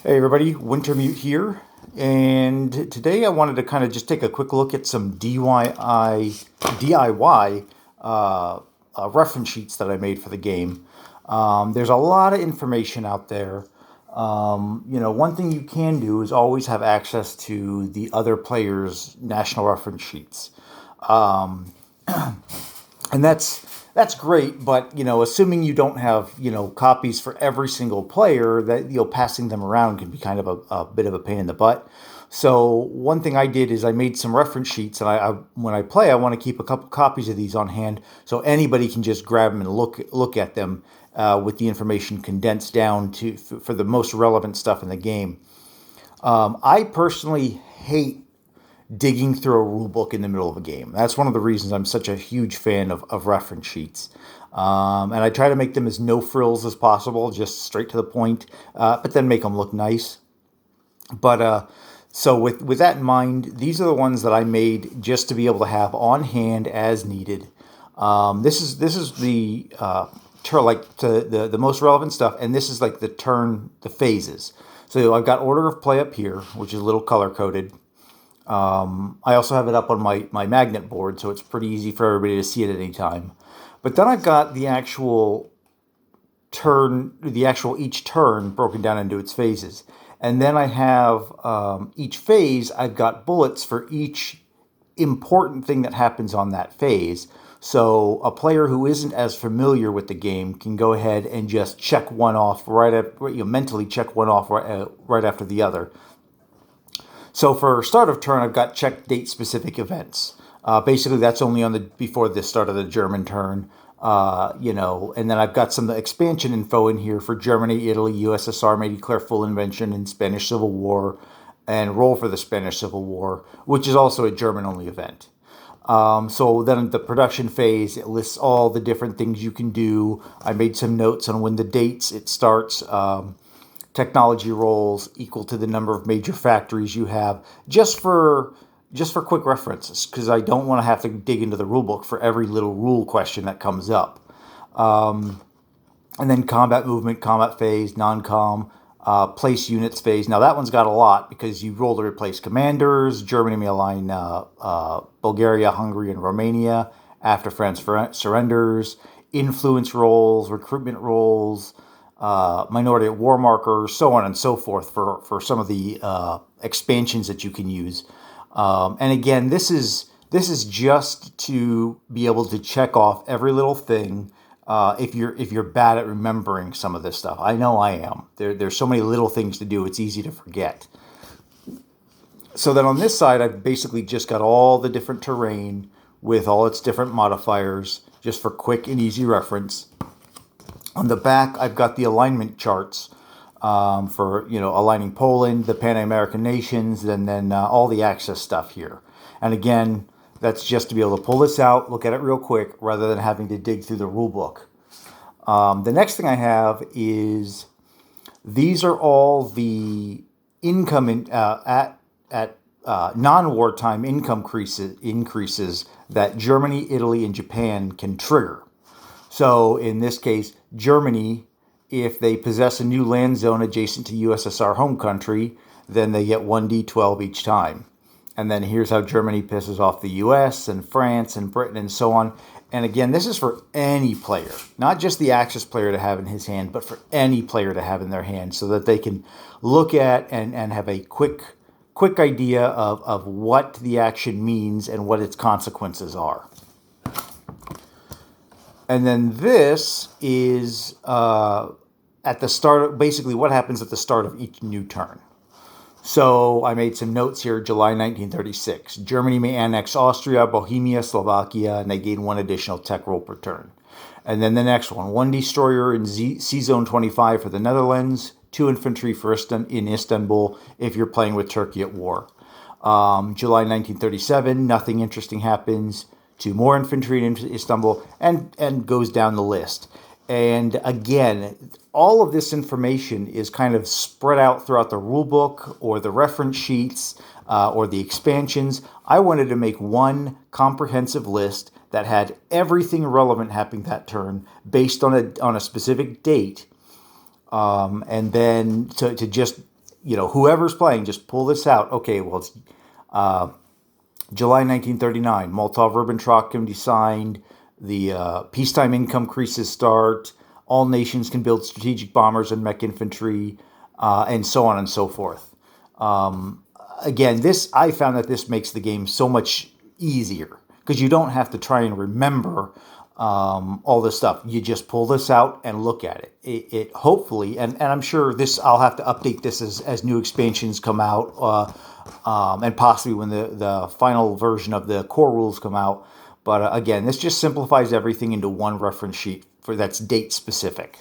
Hey everybody, Wintermute here, and today I wanted to kind of just take a quick look at some DIY reference sheets that I made for the game. There's a lot of information out there. One thing you can do is always have access to the other players' national reference sheets. And that's great, but assuming you don't have copies for every single player, that passing them around can be kind of a bit of a pain in the butt. So one thing I did is I made some reference sheets, and when I play, I want to keep a couple copies of these on hand, so anybody can just grab them and look at them with the information condensed down for the most relevant stuff in the game. I personally hate digging through a rule book in the middle of a game. That's one of the reasons I'm such a huge fan of reference sheets. And I try to make them as no frills as possible, just straight to the point, but then make them look nice. So with that in mind, these are the ones that I made just to be able to have on hand as needed. This is the the most relevant stuff, and this is like the phases. So I've got order of play up here, which is a little color coded. I also have it up on my magnet board, so it's pretty easy for everybody to see it at any time. But then I've got the actual each turn broken down into its phases. And then I have each phase, I've got bullets for each important thing that happens on that phase. So a player who isn't as familiar with the game can go ahead and just check one off mentally check one off right after the other. So for start of turn, I've got check date specific events. Basically, that's only on before the start of the German turn. And then I've got some expansion info in here for Germany, Italy, USSR may declare full invention in Spanish Civil War, and roll for the Spanish Civil War, which is also a German-only event. So then the production phase, it lists all the different things you can do. I made some notes on when the dates it starts. Technology rolls equal to the number of major factories you have, just for quick references, because I don't want to have to dig into the rule book for every little rule question that comes up. And then combat movement, combat phase, non-com, place units phase. Now that one's got a lot because you roll to replace commanders. Germany may align Bulgaria, Hungary, and Romania after France surrenders. Influence rolls, recruitment rolls, minority at war markers, so on and so forth for some of the expansions that you can use. And again, this is just to be able to check off every little thing. If you're bad at remembering some of this stuff, I know I am. There's so many little things to do; it's easy to forget. So then on this side, I've basically just got all the different terrain with all its different modifiers, just for quick and easy reference. On the back, I've got the alignment charts for aligning Poland, the Pan-American nations, and then all the access stuff here. And again, that's just to be able to pull this out, look at it real quick, rather than having to dig through the rule book. The next thing I have is these are all the income at non-wartime income increases that Germany, Italy, and Japan can trigger. So in this case, Germany, if they possess a new land zone adjacent to USSR home country, then they get 1d12 each time. And then here's how Germany pisses off the US and France and Britain and so on. And again, this is for any player, not just the Axis player to have in his hand, but for any player to have in their hand, so that they can look at and have a quick idea of what the action means and what its consequences are. And then this is at the start, basically what happens at the start of each new turn. So I made some notes here. July 1936. Germany may annex Austria, Bohemia, Slovakia, and they gain one additional tech roll per turn. And then the next one destroyer in C-Zone 25 for the Netherlands, 2 infantry in Istanbul if you're playing with Turkey at war. July 1937, nothing interesting happens. 2 more infantry in Istanbul, and goes down the list. And again, all of this information is kind of spread out throughout the rule book or the reference sheets or the expansions. I wanted to make one comprehensive list that had everything relevant happening that turn based on a specific date, and then to just whoever's playing, just pull this out. Okay, well, it's July 1939, Molotov-Ribbentrop Committee signed, the peacetime income creases start, all nations can build strategic bombers and mech infantry, and so on and so forth. Again, I found that this makes the game so much easier because you don't have to try and remember all this stuff. You just pull this out and look at it. It hopefully, and I'm sure I'll have to update this as new expansions come out, and possibly when the final version of the core rules come out. But again, this just simplifies everything into one reference sheet that's date specific.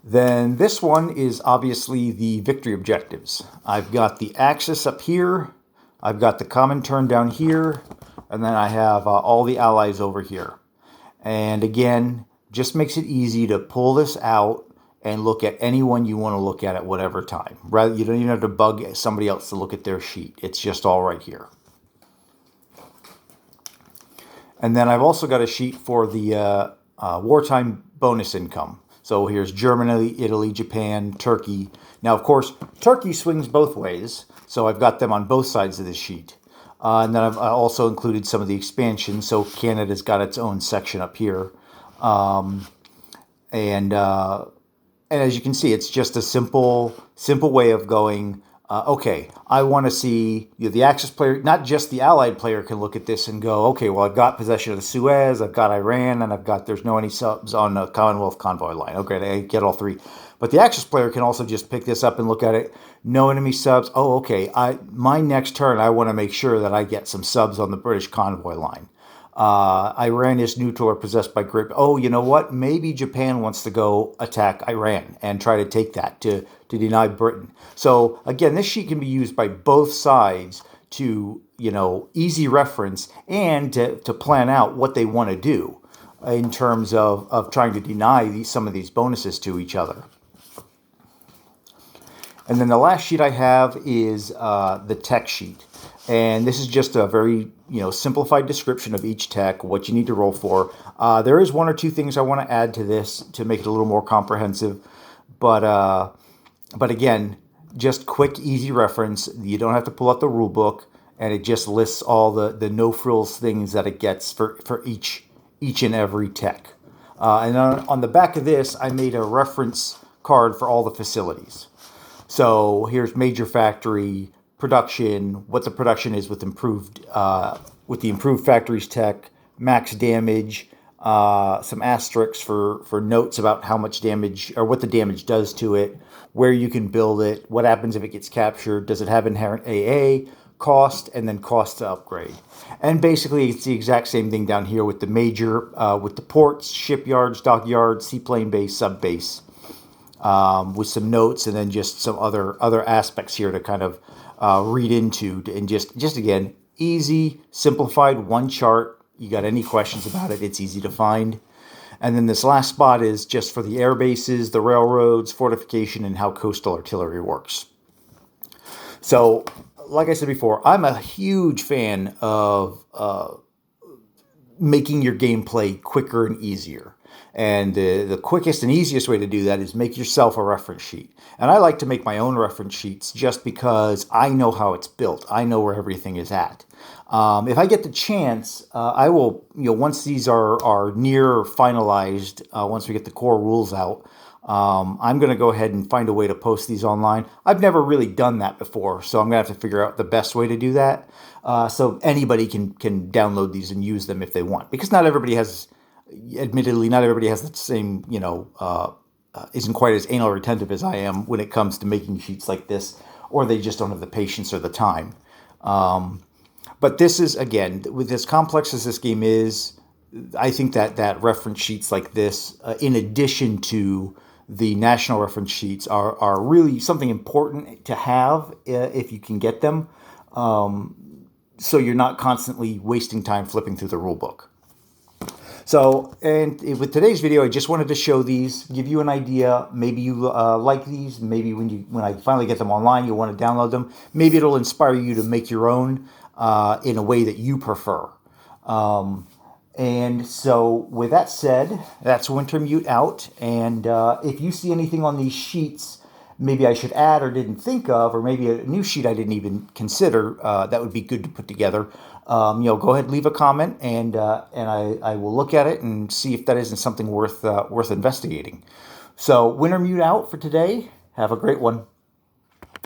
Then this one is obviously the victory objectives. I've got the Axis up here, I've got the Comintern down here, and then I have all the allies over here. And again, just makes it easy to pull this out and look at anyone you want to look at whatever time. You don't even have to bug somebody else to look at their sheet. It's just all right here. And then I've also got a sheet for the wartime bonus income. So here's Germany, Italy, Japan, Turkey. Now, of course, Turkey swings both ways, so I've got them on both sides of the sheet. And then I've also included some of the expansions, so Canada's got its own section up here. And as you can see, it's just a simple way of going, okay, I want to see the Axis player, not just the Allied player can look at this and go, okay, well, I've got possession of the Suez, I've got Iran, and there's no any subs on the Commonwealth convoy line. Okay, they get all three. But the Axis player can also just pick this up and look at it. No enemy subs. Oh, okay, my next turn, I want to make sure that I get some subs on the British convoy line. Iran is neutral or possessed by Great. Oh, you know what? Maybe Japan wants to go attack Iran and try to take that to deny Britain. So again, this sheet can be used by both sides to easy reference and to plan out what they want to do in terms of trying to deny some of these bonuses to each other. And then the last sheet I have is the tech sheet. And this is just a very simplified description of each tech, what you need to roll for. There is one or two things I want to add to this to make it a little more comprehensive. But again, just quick, easy reference. You don't have to pull out the rule book. And it just lists all the no-frills things that it gets for each and every tech. And on the back of this, I made a reference card for all the facilities. So here's major factory, production, what the production is with the improved factories tech, max damage, some asterisks for notes about how much damage or what the damage does to it, where you can build it, what happens if it gets captured, does it have inherent AA, cost, and then cost to upgrade. And basically it's the exact same thing down here with the major, with the ports, shipyards, dockyards, seaplane base, sub base. With some notes and then just some other aspects here to kind of read into, and just again, easy, simplified, one chart. You got any questions about it, it's easy to find. And then this last spot is just for the air bases, the railroads, fortification, and how coastal artillery works. So, like I said before, I'm a huge fan of making your gameplay quicker and easier. And the quickest and easiest way to do that is make yourself a reference sheet. And I like to make my own reference sheets just because I know how it's built. I know where everything is at. If I get the chance, I will, once these are near finalized, once we get the core rules out, I'm going to go ahead and find a way to post these online. I've never really done that before, so I'm going to have to figure out the best way to do that. So anybody can download these and use them if they want. Because admittedly, not everybody has the same, isn't quite as anal retentive as I am when it comes to making sheets like this, or they just don't have the patience or the time. But this is, again, with as complex as this game is, I think that reference sheets like this, in addition to the national reference sheets, are really something important to have if you can get them, so you're not constantly wasting time flipping through the rule book. So, and with today's video, I just wanted to show these, give you an idea. Maybe you like these. Maybe when I finally get them online, you'll want to download them. Maybe it'll inspire you to make your own in a way that you prefer. And so, with that said, that's Wintermute out. And if you see anything on these sheets maybe I should add or didn't think of, or maybe a new sheet I didn't even consider, that would be good to put together, go ahead, leave a comment, and I will look at it and see if that isn't something worth investigating. So Wintermute out for today. Have a great one.